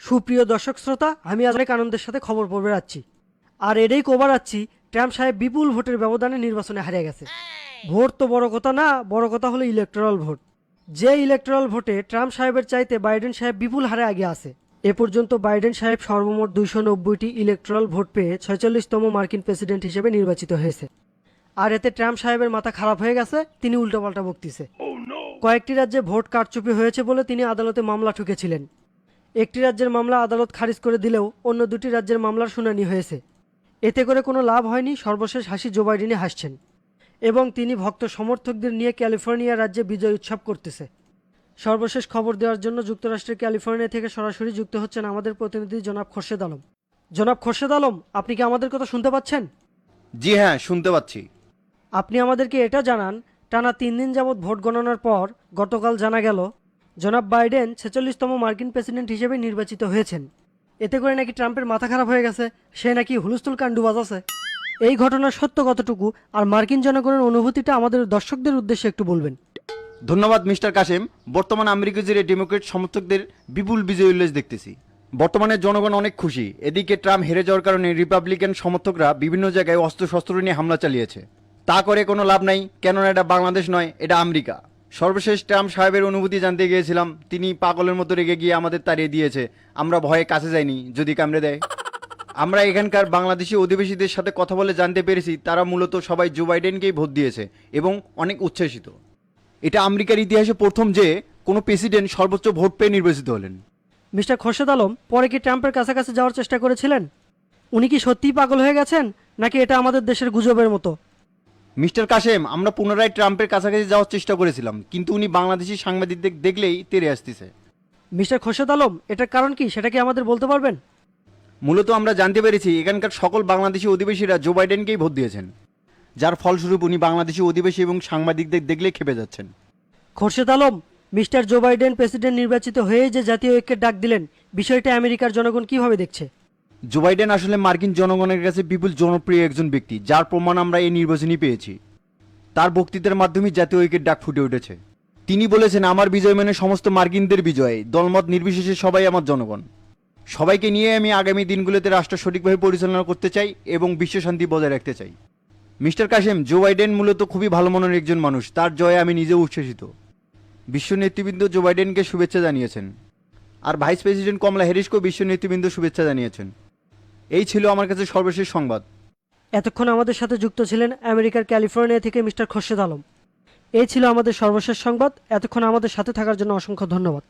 সুপ্রিয় দর্শক শ্রোতা, আমি আজ অনেক আনন্দের সাথে খবর পড়বে যাচ্ছি। আর এটাই কবার যাচ্ছি, ট্রাম্প সাহেব বিপুল ভোটের ব্যবধানে নির্বাচনে হারিয়ে গেছে। ভোট তো বড় কথা না, বড় কথা হলো ইলেকটোরাল ভোট। যে ইলেকটোরাল ভোটে ট্রাম্প সাহেবের চাইতে বাইডেন সাহেব বিপুল হারে আগে আছে। এ পর্যন্ত বাইডেন সাহেব সর্বমোট 290টি ইলেকটোরাল ভোট পেয়ে 46তম মার্কিন প্রেসিডেন্ট হিসেবে নির্বাচিত হয়েছে। আর এতে ট্রাম্প সাহেবের মাথা খারাপ হয়ে গেছে, তিনি উল্টোপাল্টা বকতেছে। কয়েকটি রাজ্যে ভোট কারচুপি হয়েছে বলে তিনি আদালতে মামলা ঠুকেছিলেন। একটি রাজ্যের মামলা আদালত খারিজ করে দিলেও অন্য দুটি রাজ্যের মামলার শুনানি হয়েছে। এতে করে কোনো লাভ হয়নি। সর্বশেষ হাসি জো বাইডেনই হাসছেন এবং তিনি ভক্ত সমর্থকদের নিয়ে ক্যালিফোর্নিয়া রাজ্যে বিজয় উৎসব করতেছে। সর্বশেষ খবর দেওয়ার জন্য যুক্তরাষ্ট্রের ক্যালিফোর্নিয়া থেকে সরাসরি যুক্ত হচ্ছেন আমাদের প্রতিনিধি জনাব খোরশেদ আলম। জনাব খোরশেদ আলম, আপনি কি আমাদের কথা শুনতে পাচ্ছেন? জি হ্যাঁ, শুনতে পাচ্ছি। আপনি আমাদেরকে এটা জানান, টানা 3 দিন যাবৎ ভোট গণনার পর গতকাল জানা গেল জনাব বাইডেন 46তম মার্কিন প্রেসিডেন্ট হিসেবে নির্বাচিত হয়েছেন। এতে করে নাকি ট্রাম্পের মাথা খারাপ হয়ে গেছে, সে নাকি হুলস্থুল কাণ্ডু বাজাছে। এই ঘটনার সত্য কতটুকু আর মার্কিন জনগণের অনুভূতিটা আমাদের দর্শকদের উদ্দেশ্যে একটু বলবেন। ধন্যবাদ মিস্টার কাসেম। বর্তমান আমেরিকা জুড়ে ডেমোক্রেট সমর্থকদের বিপুল বিজয় উল্লাস দেখতেছি। বর্তমানে জনগণ অনেক খুশি। এদিকে ট্রাম্প হেরে যাওয়ার কারণে রিপাবলিকান সমর্থকরা বিভিন্ন জায়গায় অস্ত্রশস্ত্র নিয়ে হামলা চালিয়েছে। তা করে কোনো লাভ নাই, কেননা এটা বাংলাদেশ নয়, এটা আমেরিকা। সর্বশেষ ট্রাম্প সাহেবের অনুভূতি জানতে গিয়েছিলাম, তিনি পাগলের মতো রেগে গিয়ে আমাদের তাড়িয়ে দিয়েছে। আমরা ভয়ে কাছে যাইনি, যদি কামড়ে দেয়। আমরা এখানকার বাংলাদেশি অধিবাসীদের সাথে কথা বলে জানতে পেরেছি তারা মূলত সবাই জো বাইডেনকেই ভোট দিয়েছে এবং অনেক উচ্ছ্বসিত। এটা আমেরিকার ইতিহাসে প্রথম যে কোনো প্রেসিডেন্ট সর্বোচ্চ ভোট পেয়ে নির্বাচিত হলেন। মিস্টার খোরশেদ আলম, পরে কি ট্রাম্পের কাছাকাছি যাওয়ার চেষ্টা করেছিলেন? উনি কি সত্যিই পাগল হয়ে গেছেন, নাকি এটা আমাদের দেশের গুজবের মতো? মিস্টার কাসেম, আমরা পুনরায় ট্রাম্পের কাছাকাছি যাওয়ার চেষ্টা করেছিলাম, কিন্তু উনি বাংলাদেশি সাংবাদিকদের দেখলেই তেড়ে আসতেছে। মিস্টার খোরশেদ আলম, এটার কারণ কি সেটা কি আমাদের বলতে পারবেন? মূলত আমরা জানতে পেরেছি এখানকার সকল বাংলাদেশি অধিবাসীরা জো বাইডেনকেই ভোট দিয়েছেন, যার ফলস্বরূপ উনি বাংলাদেশি অধিবাসী এবং সাংবাদিকদের দেখলেই খেপে যাচ্ছেন। Khorshed Alam, mister Joe Biden president নির্বাচিত হয়ে যে জাতীয় ঐক্যের ডাক দিলেন, বিষয়টা আমেরিকার জনগণ কিভাবে দেখছে? জো বাইডেন আসলে মার্কিন জনগণের কাছে বিপুল জনপ্রিয় একজন ব্যক্তি, যার প্রমাণ আমরা এই নির্বাচনই পেয়েছি। তার বক্তৃতার মাধ্যমে জাতীয় ঐক্যের ডাক ফুটে উঠেছে। তিনি বলেছেন, আমার বিজয় মানে সমস্ত মার্কিনদের বিজয়, দলমত নির্বিশেষে সবাই আমার জনগণ। সবাইকে নিয়ে আমি আগামী দিনগুলোতে রাষ্ট্র সঠিকভাবে পরিচালনা করতে চাই এবং বিশ্বশান্তি বজায় রাখতে চাই। মিস্টার কাসেম, জো বাইডেন মূলত খুবই ভালো মনের একজন মানুষ। তার জয়ে আমি নিজেও উচ্ছ্বসিত। বিশ্ব নেতৃবৃন্দ জো বাইডেনকে শুভেচ্ছা জানিয়েছেন, আর ভাইস প্রেসিডেন্ট কমলা হ্যারিসকেও বিশ্ব নেতৃবৃন্দ শুভেচ্ছা জানিয়েছেন। এই ছিল আমার কাছে সর্বশেষ সংবাদ। এতক্ষণ আমাদের সাথে যুক্ত ছিলেন আমেরিকার ক্যালিফোর্নিয়া থেকে মিস্টার খোরশেদ আলম। এই ছিল আমাদের সর্বশেষ সংবাদ। এতক্ষণ আমাদের সাথে থাকার জন্য অসংখ্য ধন্যবাদ।